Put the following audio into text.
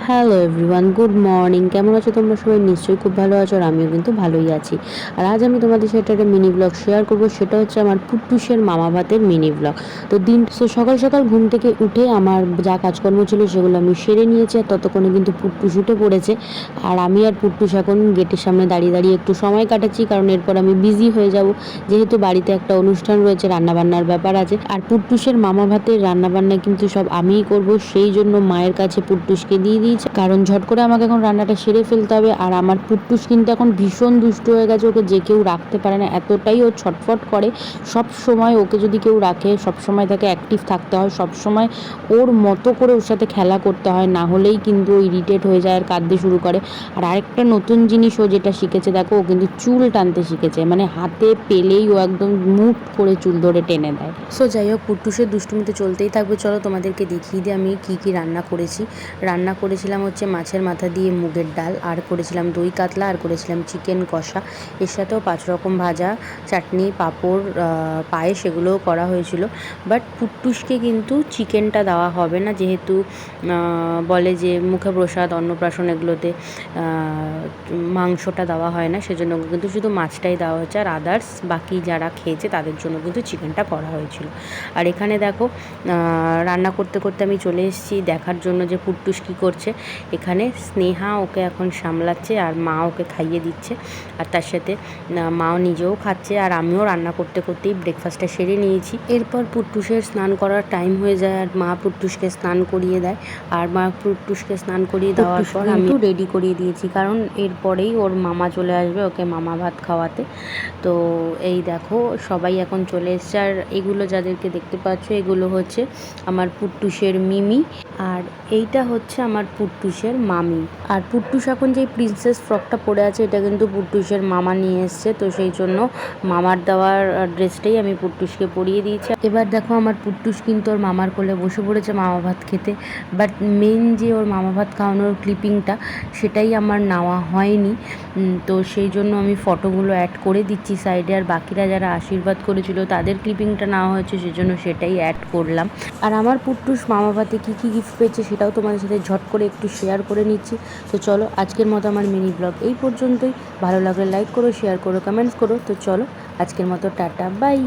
Hello everyone, good morning. কেমন আছো তোমরা সবাই? নিশ্চয়ই খুব ভালো আছো, আর আমিও কিন্তু ভালোই আছি। আর আজ আমি তোমাদের সাথে একটা মিনি ব্লগ শেয়ার করবো। সেটা হচ্ছে আমার পুট্টুসের মামা ভাতের মিনি ব্লগ। তো সকাল সকাল ঘুম থেকে উঠে আমার যা কাজকর্ম ছিল সেগুলো আমি সেরে নিয়েছি, আর ততক্ষণে কিন্তু পুট্টুস উঠে পড়েছে। আর আমি আর পুট্টুস এখন গেটের সামনে দাঁড়িয়ে দাঁড়িয়ে একটু সময় কাটাচ্ছি, কারণ এরপর আমি বিজি হয়ে যাব, যেহেতু বাড়িতে একটা অনুষ্ঠান রয়েছে, রান্নাবান্নার ব্যাপার আছে। আর পুট্টুসের মামা ভাতের রান্নাবান্না কিন্তু সব আমিই করব, সেই জন্য মায়ের কাছে পুট্টুসকে দিয়ে দিয়েছে, কারণ ঝট করে আমাকে এখন রান্নাটা সেরে ফেলতে হবে। আর আমার পুট্টুস কিন্তু এখন ভীষণ দুষ্ট হয়ে গেছে, ওকে যে কেউ রাখতে পারে না, এতটাই ও ছটফট করে। সব সময় ওকে যদি কেউ রাখে, সব সময় তাকে অ্যাক্টিভ থাকতে হয়, সব সময় ওর মতো করে ওর সাথে খেলা করতে হয়, না হলেই কিন্তু ও ইরিটেট হয়ে যায় আর কাঁদতে শুরু করে। আর আরেকটা নতুন জিনিস ও যেটা শিখেছে, দেখো, ও কিন্তু চুল টানতে শিখেছে, মানে হাতে পেলেই ও একদম মুঠ করে চুল ধরে টেনে দেয়। সো যাই হোক, পুট্টুসের দুষ্টুমিতে চলতেই থাকবে। চলো তোমাদেরকে দেখিয়ে দিই আমি কি রান্না করেছি। রান্না করেছিলাম হচ্ছে মাছের মাথা দিয়ে মুগের ডাল, আর করেছিলাম দই কাতলা, আর করেছিলাম চিকেন কষা। এর সাথেও 5 রকম ভাজা, চাটনি, পাঁপড়, পায়েস, এগুলোও করা হয়েছিল। বাট পুট্টুসকে কিন্তু চিকেনটা দেওয়া হবে না, যেহেতু বলে যে মুখে প্রসাদ, অন্নপ্রাশন এগুলোতে মাংসটা দেওয়া হয় না, সেজন্য কিন্তু শুধু মাছটাই দেওয়া হয়েছে। আর আদার্স বাকি যারা খেয়েছে তাদের জন্য কিন্তু চিকেনটা করা হয়েছিল। আর এখানে দেখো, রান্না করতে করতে আমি চলে এসেছি দেখার জন্য যে পুট্টুস কী করছে। এখানে স্নেহা ওকে এখন সামলাচ্ছে, আর মা ওকে খাইয়ে দিচ্ছে, আর তার সাথে মাও নিজেও খাচ্ছে। আর আমিও রান্না করতে করতেই ব্রেকফাস্টটা সেরে নিয়েছি। এরপর পুট্টুসের স্নান করার টাইম হয়ে যায়, আর মা পুট্টুসকে স্নান করিয়ে দেয়। আর মা পুট্টুসকে স্নান করিয়ে দেওয়ার পর আমি রেডি করিয়ে দিয়েছি, কারণ এরপরেই ওর মামা চলে আসবে ওকে মামা ভাত খাওয়াতে। তো এই দেখো, সবাই এখন চলে এসছে। আর এগুলো যাদেরকে দেখতে পাচ্ছ, এগুলো হচ্ছে আমার পুট্টুসের মিমি, আর এইটা হচ্ছে আমার পুট্টুসের মামি। আর পুট্টুস এখন যেই প্রিন্সেস ফ্রকটা পরে আছে, এটা কিন্তু পুট্টুসের মামা নিয়ে এসছে, তো সেই জন্য মামার দেওয়ার ড্রেসটাই আমি পুট্টুসকে পরিয়ে দিয়েছি। এবার দেখো, আমার পুট্টুস কিন্তু ওর মামার কোলে বসে পড়েছে মামা ভাত খেতে। বাট মেন যে ওর মামা ভাত খাওয়ানোর ক্লিপিংটা, সেটাই আমার নেওয়া হয়নি। তো সেই জন্য আমি ফটোগুলো অ্যাড করে দিচ্ছি সাইডে, আর বাকিরা যারা আশীর্বাদ করেছিল তাদের ক্লিপিংটা নেওয়া হয়েছে, সেজন্য সেটাই অ্যাড করলাম। আর আমার পুট্টুস মামা ভাতে কী কী গিফট পেয়েছে সেটাও তোমাদের সাথে ঝট করে একটু শেয়ার করে নিচ্ছি। তো চলো, আজকের মতো আমার মিনি ব্লগ এই পর্যন্তই। ভালো লাগলে লাইক করো, শেয়ার করো, কমেন্টস করো। তো চলো, আজকের মতো টাটা, বাই।